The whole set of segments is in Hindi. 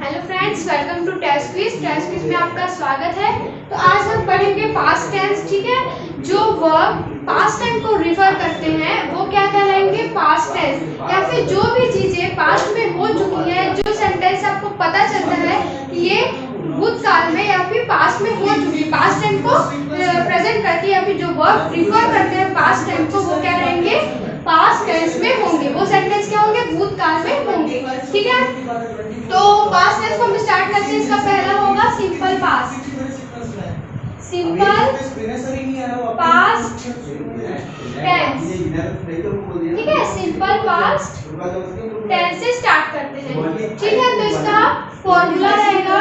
Hello friends, welcome to test quiz में आपका स्वागत है। तो आज हम पढ़ेंगे पास्ट टेंस। ठीक है, जो वर्ब पास्ट टाइम को रिफर करते हैं वो क्या कहलाएंगे? Past tense. या फिर जो भी चीजें पास्ट में हो चुकी हैं, जो सेंटेंस आपको पता चलता है कि ये भूतकाल में या फिर पास्ट में हो चुकी है, पास्ट टाइम को प्रेजेंट करती है, या फिर जो वर्ब रिफर करते हैं पास्ट टाइम को वो क्या रहेंगे? पास्ट टेंस में होंगे। वो सेंटेंस क्या होंगे? भूतकाल में होंगे। ठीक है, तो पास्ट टेंस को हम स्टार्ट करते हैं। इसका पहला होगा simple past. Simple past tense. ठीक है, सिंपल पास्ट टेंस से स्टार्ट करते हैं। ठीक है, तो इसका फॉर्मूला रहेगा,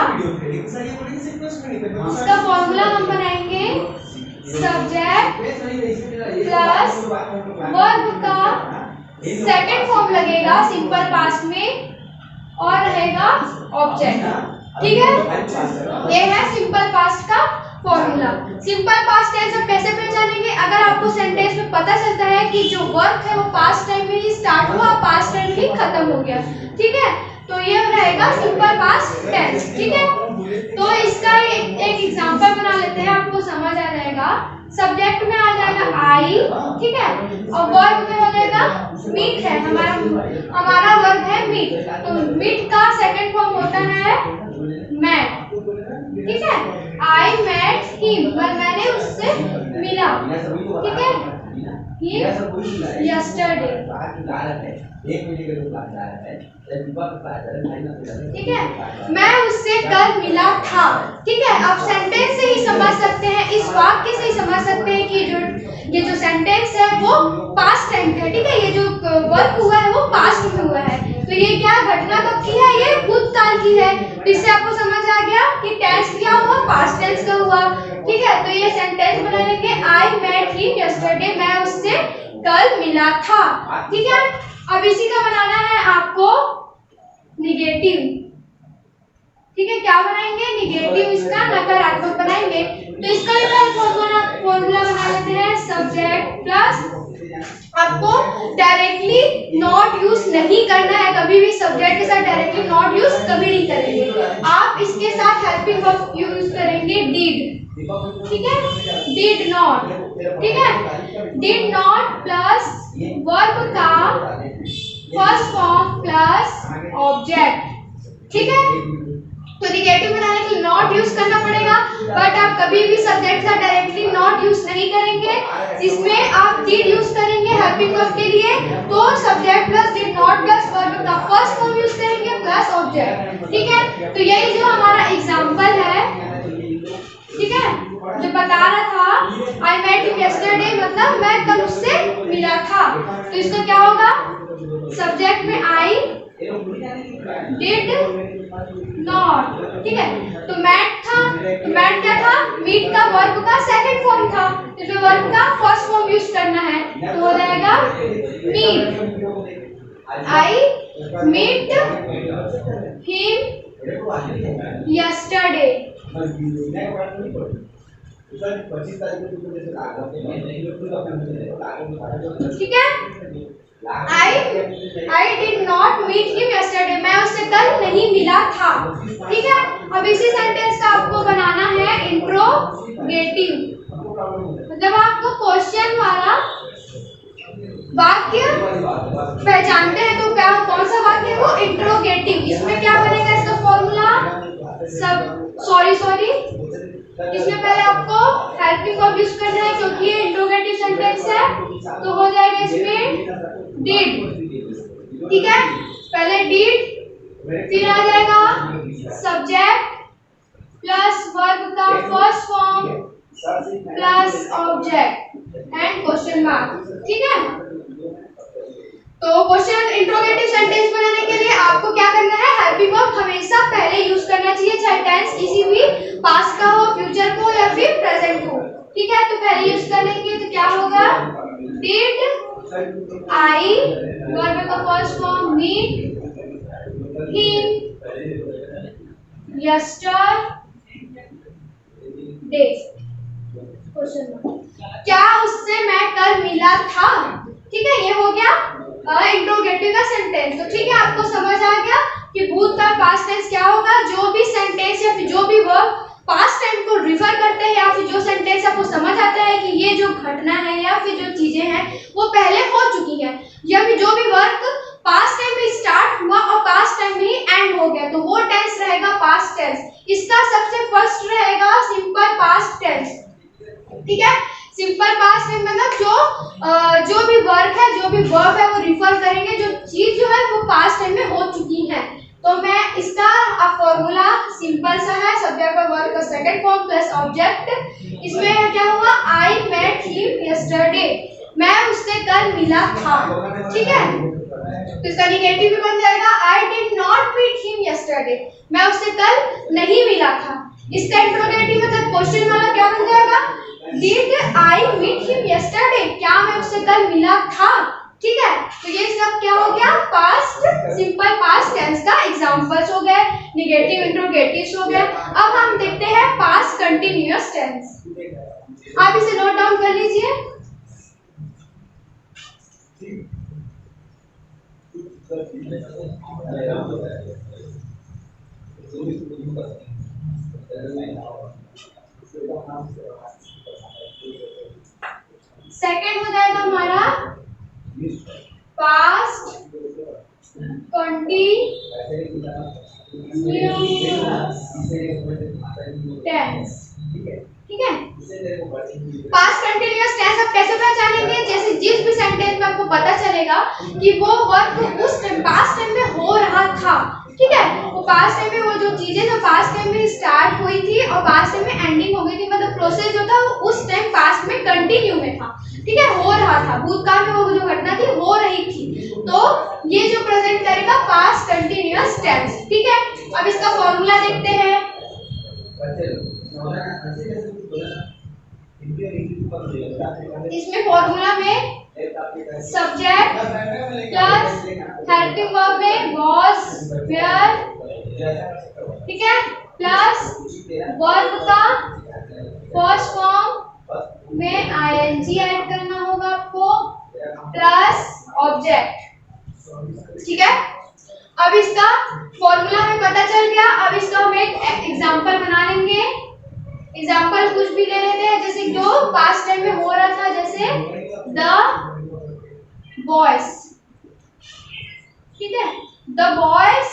इसका फॉर्मूला हम बनाएंगे सब्जेक्ट प्लस वर्ब का सेकंड फॉर्म लगेगा सिंपल पास्ट में और रहेगा ऑब्जेक्ट। ठीक है, ये है सिंपल पास्ट का फॉर्मूला। सिंपल पास्ट टेंस हम कैसे पहचानेंगे? अगर आपको सेंटेंस में पता चलता है कि जो वर्क है वो पास्ट टाइम में ही स्टार्ट हुआ, पास्ट टाइम ही खत्म हो गया। ठीक है, तो ये रहेगा सिंपल पास्ट टेंस। ठीक है, तो इसका एक एग्जांपल बना लेते हैं, आपको समझ आ जाएगा। सब्जेक्ट में आ जाएगा आई, ठीक है, और वर्ब में हो जाएगा मीट है, हमारा वर्ब है मीट। तो मीट का सेकंड फॉर्म होता है मैट। ठीक है, आई मैट हिम, मैंने उससे मिला। ठीक है, यस्टरडे। ठीक है, मैं उससे कल मिला था। ठीक है, आप सेंटेंस से ही समझ सकते हैं, इस वाक्य से ही समझ सकते हैं कि ये जो सेंटेंस है वो पास्ट टाइम का है। ठीक है, ये जो वर्क हुआ है वो पास्ट में हुआ है। तो ये क्या घटना कब की है? ये भूतकाल की है। तो इससे आपको समझ आ गया कि टेंस क्या हुआ? पास्ट टेंस का हुआ। ठीक है, तो ये सेंटेंस बना लेंगे, आई मेट हिम यस्टरडे, मैं उससे कल मिला था। ठीक है, अब इसी का बनाना है आपको निगेटिव। ठीक है, क्या बनाएंगे? निगेटिव, इसका नकारात्मक बनाएंगे। तो इसका भी फॉर्मूला बना लेते हैं, सब्जेक्ट प्लस, आपको डायरेक्टली नॉट यूज नहीं करना है, कभी भी सब्जेक्ट के साथ डायरेक्टली नॉट यूज कभी नहीं करेंगे। आप इसके साथ हेल्पिंग वर्ब यूज करेंगे डिड। ठीक है, डिड नॉट। ठीक है, डिड नॉट प्लस वर्ब का फर्स्ट फॉर्म प्लस ऑब्जेक्ट। ठीक है, तो निगेटिव बनाने के लिए नॉट यूज करना पड़ेगा, बट आप कभी भी सब्जेक्ट का डायरेक्टली नॉट यूज नहीं करेंगे। इसमें आप डिड यूज करेंगे हेल्पिंग वर्ब के लिए, तो subject plus did not plus verb का फर्स्ट फॉर्म यूज करेंगे प्लस ऑब्जेक्ट। ठीक है, तो यही जो हमारा एग्जांपल है, ठीक है, जो बता रहा था आई मेट हिम यस्टरडे, मतलब मैं कल उससे मिला था। तो इसका क्या होगा? सब्जेक्ट में आई, डिड नॉट। ठीक है, तो मैट था, तो मैट क्या था? मीट का वर्ब का सेकंड फॉर्म था, इसमें वर्ब का फर्स्ट फॉर्म यूज करना है, तो हो जाएगा meet. I meet him yesterday. ठीक है, I did not meet him yesterday, मैं उससे कल नहीं मिला था। ठीक है, अब इसी सेंटेंस का आपको बनाना है इंट्रोगेटिव, मतलब आपको क्वेश्चन वाला वाक्य पहचानते हैं, तो क्या कौन सा वाक्य है वो? इंट्रोगेटिव। इसमें क्या बनेगा? इसका फॉर्मूला सॉरी इसमें पहले आपको हेल्पिंग वर्ब यूज करना है क्योंकि ये इंट्रोगेटिव सेंटेंस है, तो हो जाएगा इसमें डिड। ठीक है, पहले डिड, फिर आ जाएगा सब्जेक्ट प्लस वर्ब का first form plus object and question mark. ठीक है, तो क्वेश्चन इंट्रोगेटिव सेंटेंस बनाने के लिए आपको क्या करना है? हेल्पिंग वर्ब हमेशा पहले यूज करना चाहिए, चाहे टेंस किसी भी पास्ट का हो, फ्यूचर को या फिर प्रेजेंट को। ठीक है, तो पहले यूज करेंगे तो क्या होगा? डिड आई, वर्ब का first form meet him yesterday, question mark, क्या उससे मैं कल मिला था। ठीक है, ये हो गया इंट्रोगेटिव का सेंटेंस। तो ठीक है, आपको समझ आ गया कि भूत का पास्ट टेंस क्या होगा? जो भी सेंटेंस या फिर जो भी वर्ब पास्ट टाइम को रिफर करते हैं या फिर जो सेंटेंस आपको समझ आता है कि ये जो घटना है या फिर जो चीजें हैं वो पहले हो चुकी हैं, या फिर जो भी वर्क पास्ट टाइम में स्टार्ट हुआ और पास्ट टाइम में ही एंड हो गया, तो वो टेंस रहेगा पास्ट टेंस। इसका सबसे फर्स्ट रहेगा सिंपल पास्ट टेंस। ठीक है, सिंपल पास्ट टेंस मतलब जो भी वर्क है, जो भी वर्ब है वो रिफर करेंगे जो चीज जो है वो पास्ट टाइम में हो चुकी है। तो मैं इसका फॉर्मूला सिंपल सा है, सब्जेक्ट और वर्ब का सेकंड फॉर्म प्लस ऑब्जेक्ट। इसमें क्या हुआ? आई मेट हिम यस्टरडे, मैं उससे कल मिला था। ठीक है, तो इसका निगेटिव भी बन जाएगा I did not meet him yesterday, मैं उससे कल नहीं मिला था। इसका इंट्रोगेटिव मतलब क्वेश्चन वाला क्या बन जाएगा? Did I meet him yesterday, क्या मैं उससे कल मिला था? ठीक है, तो ये सब क्या हो गया? पास्ट सिंपल पास्ट टेंस का एग्जांपल्स हो गए, निगेटिव इंट्रोगेटिव्स हो गए। अब हम देखते हैं पास्ट कंटीन्यूअस टेंस। आप इसे नोट डाउन कर लीजिए। सेकंड हो जाएगा हमारा पास्ट कंटीन्यूअस टेंस। ठीक है, पास्ट कंटीन्यूअस टेंस आप कैसे पहचानेंगे? जैसे जिस भी सेंटेंस में आपको पता चलेगा कि वो वर्क उस टाइम पास्ट टाइम में हो रहा था। ठीक है, वो पास्ट टाइम में वो जो चीजें जो पास्ट टाइम में स्टार्ट हुई थी और पास्ट टाइम में एंडिंग हो गई थी, मतलब प्रोसेस जो था वो उस टाइम पास्ट में कंटिन्यू में था। ठीक है, हो रहा था, भूतकाल में वो जो घटना थी हो रही थी, तो ये जो प्रेजेंट करेगा पास्ट कंटीन्यूअस टेंस। ठीक है, अब इसका फॉर्मूला देखते हैं। इसमें फॉर्मूला में सब्जेक्ट प्लस हेल्पिंग वर्ब में was, were, ठीक है, प्लस वर्ब का फर्स्ट फॉर्म में ing ऐड करना होगा आपको, प्लस ऑब्जेक्ट। ठीक है, अब इसका फॉर्मूला हमें पता चल गया। अब इसका हम एक एग्जांपल बना लेंगे। एग्जांपल कुछ भी ले लेते हैं, जैसे जो पास्ट टाइम में हो रहा था, जैसे द बॉयज। ठीक है, द बॉयज,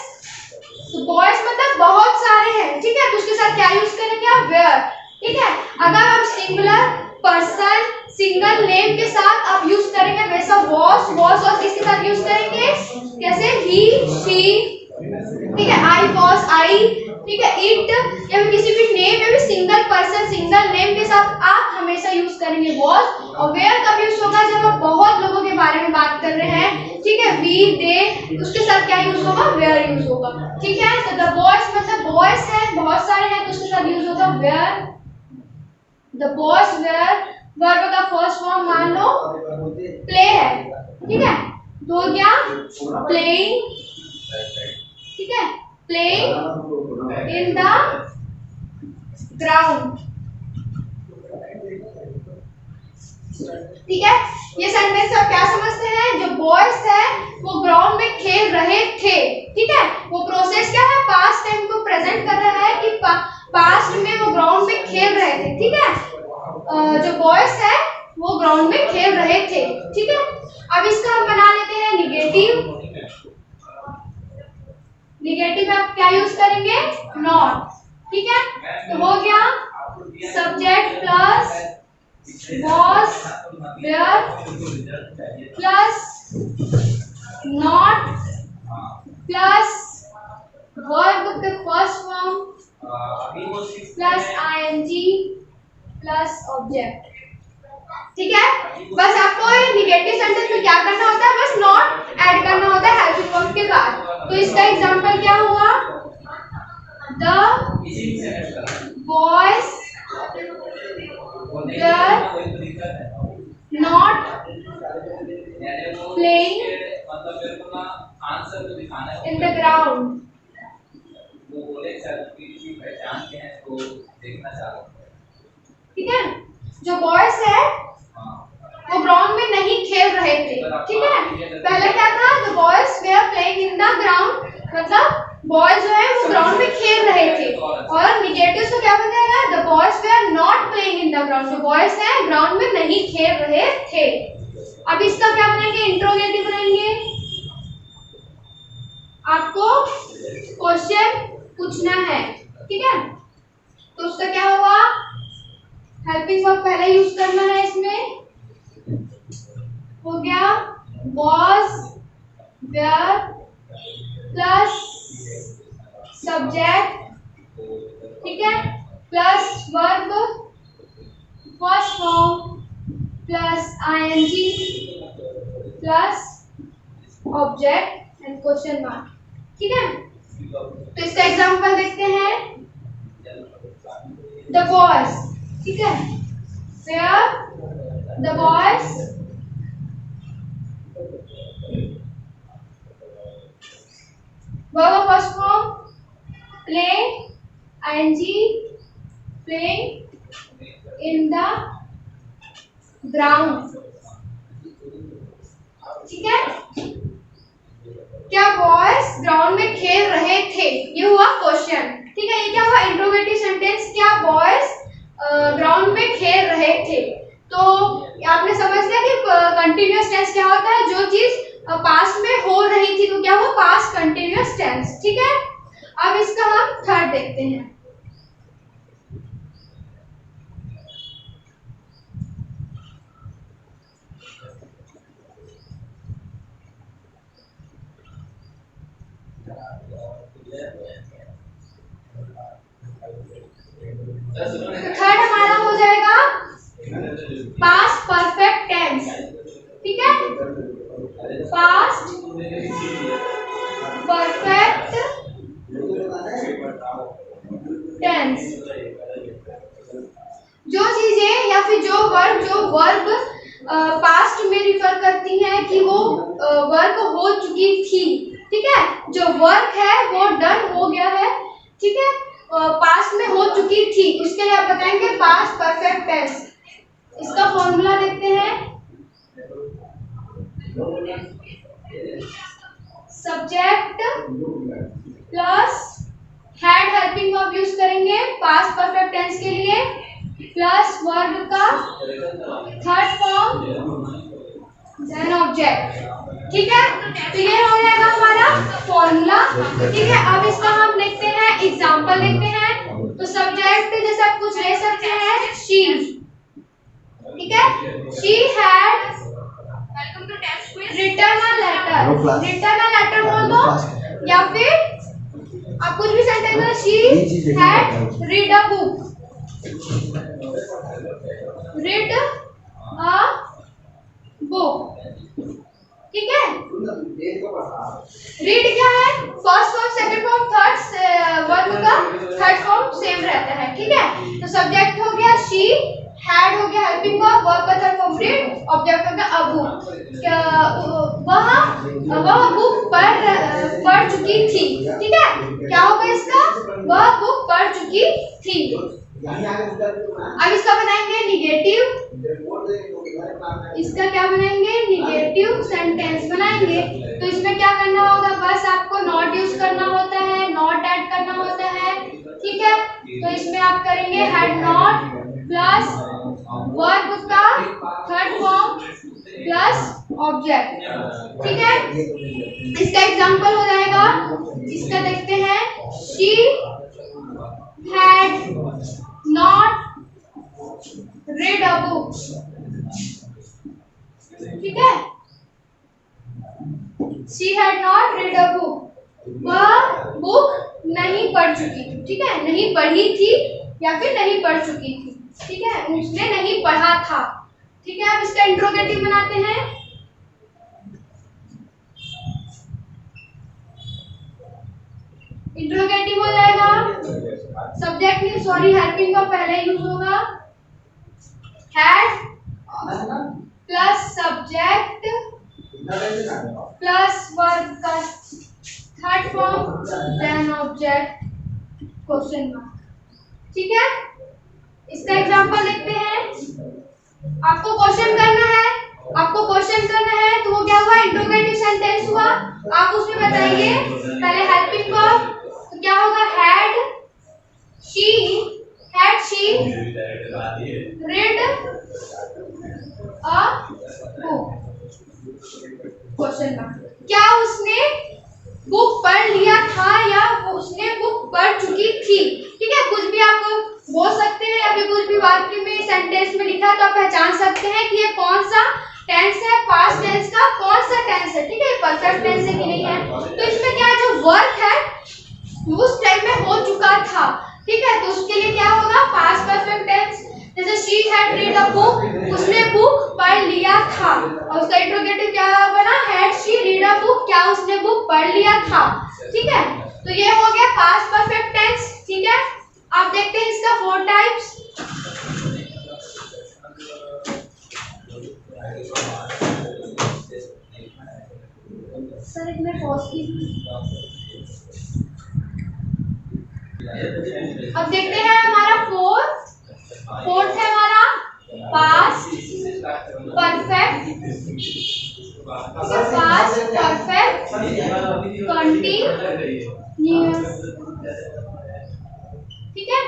तो बॉयज मतलब बहुत सारे हैं। ठीक है, तो उसके साथ क्या यूज करेंगे आप? वेयर। ठीक है, अगर हम सिंगुलर पर्सन सिंगल नेम के साथ आप यूज करेंगे वैसा वॉस और किसके साथ यूज करेंगे? कैसे? ही, शी। ठीक है, आई वॉस, आई। ठीक है, इट, या फिर किसी भी नेम या फिर सिंगल पर्सन सिंगल नेम के साथ आप हमेशा यूज करेंगे वॉस। और वेयर कब यूज होगा? जब आप बहुत लोगों के बारे में बात कर रहे हैं। ठीक है, वी, दे, उसके साथ क्या यूज होगा? वेयर यूज होगा। ठीक है, तो द बॉयज मतलब बॉयज है, बहुत सारे हैं, तो उसके साथ यूज होगा were. The boys were, verb का फर्स्ट फॉर्म मान लो प्ले है। ठीक है, तो हो गया प्लेइंग। ठीक है, प्लेइंग इन द ग्राउंड। ठीक है, ये सेंटेंस आप क्या समझते हैं? जो बॉयज है वो ग्राउंड में खेल रहे थे। ठीक है, वो प्रोसेस क्या है? पास्ट टाइम को प्रेजेंट कर रहा है कि पास्ट में वो ग्राउंड में खेल रहे थे। ठीक है, जो बॉयज है वो ग्राउंड में खेल रहे थे। ठीक है, अब इसका हम बना लेते हैं निगेटिव। निगेटिव में आप क्या यूज करेंगे? नॉट। ठीक है, तो हो गया subject plus was, were plus not plus verb के first form plus ing plus object. ठीक है, बस आपको निगेटिव सेंटेंस में क्या करना होता है? बस नॉट ऐड करना होता है हेल्पिंग वर्ब के बाद। तो इसका एग्जांपल क्या हुआ? The boys were not playing in the ground। ठीक है, जो बॉयज है वो ग्राउंड में नहीं खेल रहे थे। ठीक है, पहले क्या था? The boys were playing in the ground, मतलब बॉयज जो है वो ग्राउंड में खेल रहे थे, और निगेटिव से क्या बनेगा, the boys were not playing in the ground, जो बॉयज हैं ग्राउंड में नहीं खेल रहे थे। अब इसका क्या बनाएंगे, इंट्रोगेटिव बनाएंगे। आपको क्वेश्चन पूछना है, ठीक है, तो उसका क्या होगा, हेल्पिंग वर्ब पहले यूज करना है इसमें, हो गया was were प्लस सब्जेक्ट, ठीक है, plus verb first form plus ing plus object and question mark, ठीक है। तो इसका एग्जांपल देखते हैं, द बॉयज, ठीक है, where the boys verb first form play ing playing in the ground, ठीक है। क्या बॉयज ग्राउंड में खेल रहे थे, ये हुआ क्वेश्चन, ठीक है। ये क्या हुआ, इंट्रोगेटिव सेंटेंस, क्या बॉयज ग्राउंड में खेल रहे थे। तो आपने समझ लिया कि कंटिन्यूअस टेंस क्या होता है, जो चीज पास्ट में हो रही थी तो क्या हुआ, पास्ट कंटिन्यूअस टेंस, ठीक है। अब इसका हम थर्ड देखते हैं, थर्ड हमारा हो जाएगा पास्ट परफेक्ट टेंस, ठीक है, पास्ट परफेक्ट टेंस। जो चीजें या फिर जो वर्ब पास्ट में रिफर करती हैं कि वो वर्क हो चुकी थी, ठीक है, जो वर्क है वो डन हो गया है, ठीक है, पास्ट में हो चुकी थी, उसके लिए आप बताएंगे पास्ट परफेक्ट टेंस। इसका फॉर्मूला देखते हैं, subject plus had helping verb use करेंगे पास्ट परफेक्ट टेंस के लिए, प्लस वर्ब का थर्ड फॉर्म देन ऑब्जेक्ट, ठीक है। क्लियर हो जाएगा हमारा फॉर्मूला, ठीक है। अब इसका हम देखते हैं एग्जांपल देखते हैं। तो सब्जेक्ट जैसा कुछ ले सकते हैं, शी, ठीक है, she had return a letter, return a letter बोल दो, या फिर आप कुछ भी सेंटेंस में, she had read a book, read a book, ठीक है। रीड क्या है, first form second form third verb का थर्ड फॉर्म सेम रहता है, ठीक है। तो सब्जेक्ट हो गया शी, हैड हो गया हेल्पिंग वर्ब, वर्ब का थर्ड फॉर्म रीड, ऑब्जेक्ट हो गया अ बुक। वह बुक पढ़ चुकी थी, ठीक है, क्या होगा इसका, वह बुक पढ़ चुकी थी। अब इसका बनाएंगे निगेटिव, इसका क्या बनाएंगे, निगेटिव सेंटेंस बनाएंगे। तो इसमें क्या करना होगा, बस आपको नॉट यूज करना होता है, नॉट ऐड करना होता है, ठीक है। तो इसमें आप करेंगे हैड नॉट प्लस वर्ब का थर्ड फॉर्म प्लस ऑब्जेक्ट, ठीक है। इसका एग्जांपल हो जाएगा, इसका देखते हैं, she had not read a book, ठीक है, she had not read a book, वह बुक नहीं पढ़ चुकी थी, ठीक है, नहीं पढ़ी थी या फिर नहीं पढ़ चुकी थी, ठीक है, उसने नहीं पढ़ा था, ठीक है। अब इसका इंट्रोगेटिव बनाते हैं, इंट्रोगेटिव हो जाएगा, सब्जेक्ट नहीं सॉरी हेल्पिंग वर्ब पहले यूज होगा, had plus subject plus verb का third form then object question mark, ठीक है। इसका एग्जांपल देखते हैं, आपको क्वेश्चन करना है, आपको क्वेश्चन करना है तो वो क्या हुआ, इंट्रोगेटिव सेंटेंस हुआ। आप उसमें बताइए पहले helping verb read a book, question mark. क्या उसने बुक पढ़ लिया था या उसने बुक पढ़ चुकी थी? ठीक है, कुछ भी आप बोल सकते हैं या फिर कुछ भी वाक्य में सेंटेंस में लिखा तो आप पहचान सकते हैं कि ये कौन सा टेंस है, पास्ट टेंस का कौन सा टेंस है। ठीक है, परफेक्ट टेंस है कि नहीं है। तो इसमें क्या जो वर्क है उस टाइम में हो चुका था। ठीक है, तो उसके लिए क्या होगा, पास्ट परफेक्ट टेंस। जैसे she had read a book, उसने बुक पढ़ लिया था, और उसका इंट्रोगेटिव क्या बना, had she read a book, क्या उसने बुक पढ़ लिया था। ठीक है, तो ये हो गया पास्ट परफेक्ट टेंस। ठीक है, आप देखते हैं इसका 4 टाइप्स। सर एक मिनट पॉज कीजिए। अब देखते हैं हमारा फोर्थ है हमारा past perfect, past perfect continuous. ठीक है,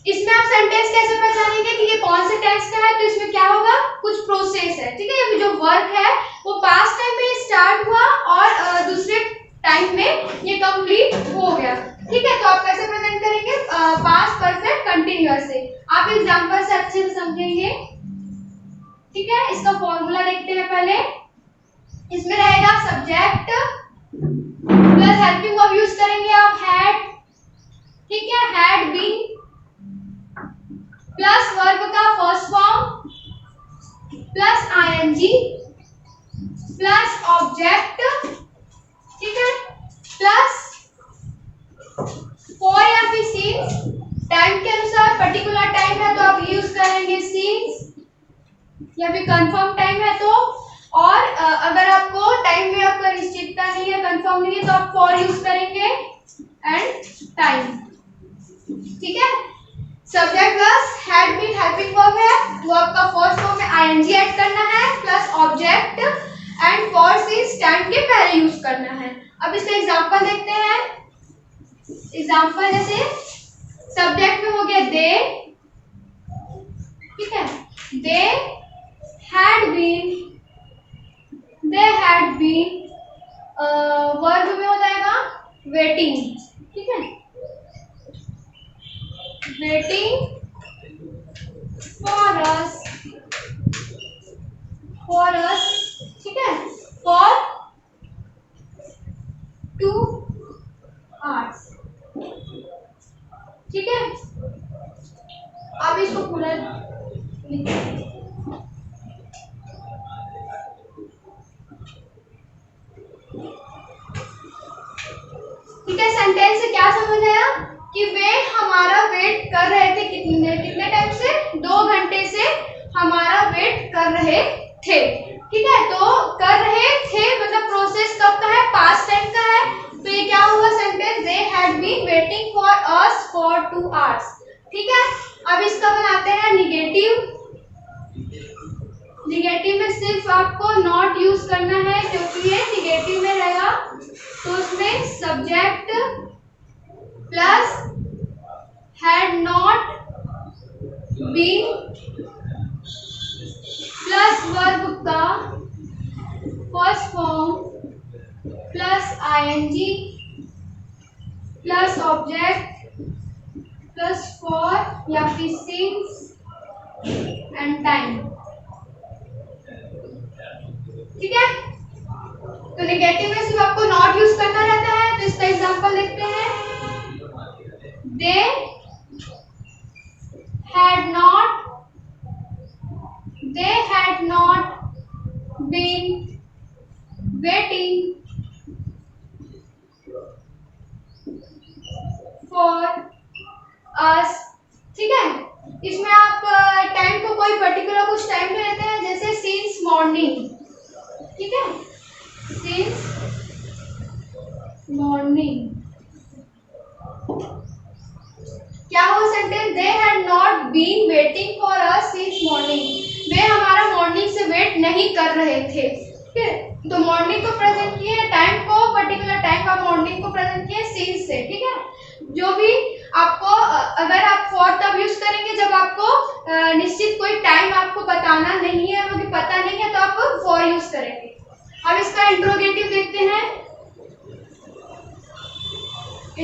इसमें आप सेंटेंस कैसे पहचानेंगे कि ये कौन से टेंस का है? तो इसमें क्या होगा, कुछ प्रोसेस है। ठीक है, ये जो वर्क है वो पास्ट टाइम में स्टार्ट हुआ और दूसरे टाइम में ये कंप्लीट हो गया। ठीक है, तो आप कैसे प्रेजेंट करेंगे, पास्ट परफेक्ट कंटीन्यूअस से। आप एग्जांपल से अच्छे से समझेंगे। ठीक है, इसका फॉर्मूला देखते हैं पहले। इसमें रहेगा subject plus helping verb use करेंगे आप हैड। ठीक है, हैड बीन प्लस वर्ब का first form plus ING plus object. ठीक है, प्लस फॉर या फिर सीन्स, टाइम के अनुसार पर्टिकुलर टाइम है तो आप यूज करेंगे सीन्स, या फिर कंफर्म टाइम है तो, और अगर आपको टाइम में आपका निश्चितता नहीं है, कंफर्म नहीं है, तो आप फॉर यूज करेंगे एंड टाइम। ठीक है, subject plus had been helping verb है, वो आपका फर्स्ट फॉर्म में आईएनजी ऐड करना है, plus object and for since time के पहले यूज करना है। अब इसका एग्जांपल देखते हैं। एग्जांपल जैसे सब्जेक्ट में हो गया दे। ठीक है, दे हैड बीन वर्ब में हो जाएगा वेटिंग। ठीक है, वेटिंग फॉर अस, ठीक है, फॉर 2 hours। ठीक है, अब इसको पूरा लिखिए। ठीक है, सेंटेंस से क्या समझ आया कि वे हमारा वेट कर रहे थे, कितने टाइम से, 2 घंटे से हमारा वेट कर रहे थे। ठीक है, तो कर रहे थे मतलब प्रोसेस कब का है, पास्ट टाइम का है। तो ये क्या हुआ sentence, they had been waiting for us for 2 hours। ठीक है, अब इसका बनाते हैं निगेटिव। निगेटिव में सिर्फ आपको नॉट यूज करना है क्योंकि ये निगेटिव में रहेगा। तो उसमें subject plus had not been plus verb का first form plus ING plus object plus for या फिर सिंस एंड टाइम। ठीक है, तो नेगेटिव में सिर्फ आपको नॉट यूज करना रहता है। तो इसका एग्जांपल देखते हैं। They had not been waiting for us. ठीक है, इसमें आप टाइम को कोई पर्टिकुलर कुछ टाइम पे लेते हैं, जैसे सिंस मॉर्निंग। ठीक है, सिंस मॉर्निंग क्या हो sentence, they had not been waiting for us since morning, वे हमारा मॉर्निंग से वेट नहीं कर रहे थे। ठीक है, तो मॉर्निंग को प्रेजेंट किए, टाइम को पर्टिकुलर टाइम का मॉर्निंग को प्रेजेंट किए सिंस से। ठीक है, जो भी आपको अगर आप फॉर तब यूज करेंगे जब आपको निश्चित कोई टाइम आपको बताना नहीं है, मुझे पता नहीं है, तो आप फॉर यूज करेंगे। अब इसका इंट्रोगेटिव देखते हैं।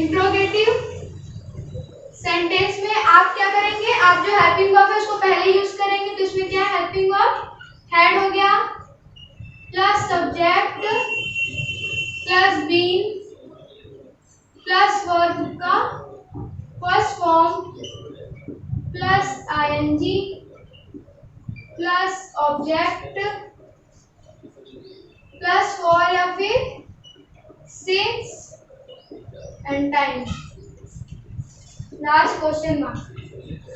इंट्रोगेटिव सेंटेंस में आप क्या करेंगे, आप जो हेल्पिंग वर्ब है उसको पहले यूज करेंगे। तो इसमें क्या है, हेल्पिंग वर्ब हैड हो गया plus subject plus been plus verb का first form plus ING plus object plus for या फिर since and time, last question mark.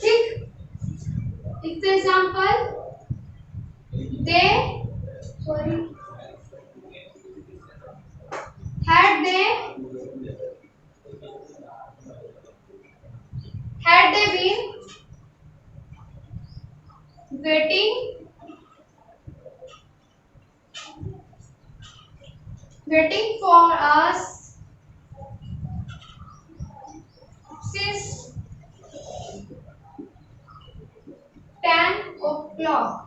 ठीक, example they sorry had they been waiting for us since 10 o'clock?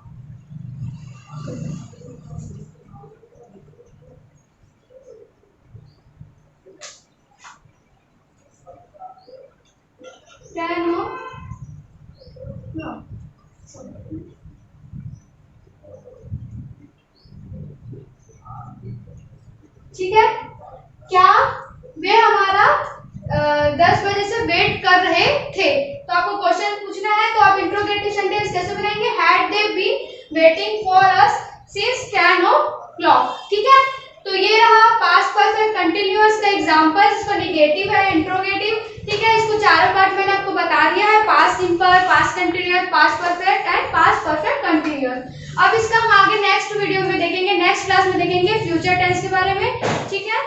ठीक है, क्या वे हमारा 10 बजे से वेट कर रहे थे? तो आपको क्वेश्चन पूछना है, तो आप इंट्रोगेटिव सेंटेंस कैसे बनाएंगे, had they been waiting for us since 10 o'clock। ठीक है, तो ये रहा पास्ट परफेक्ट कंटिन्यूअस का एग्जांपल, इसका नेगेटिव है इंट्रोगेटिव। ठीक है, इसको चारों पार्ट मैंने आपको बता दिया है, past simple, past continuous, past perfect and past perfect continuous. अब इसका हम आगे नेक्स्ट वीडियो में देखेंगे, नेक्स्ट क्लास में देखेंगे फ्यूचर टेंस के बारे में। ठीक है।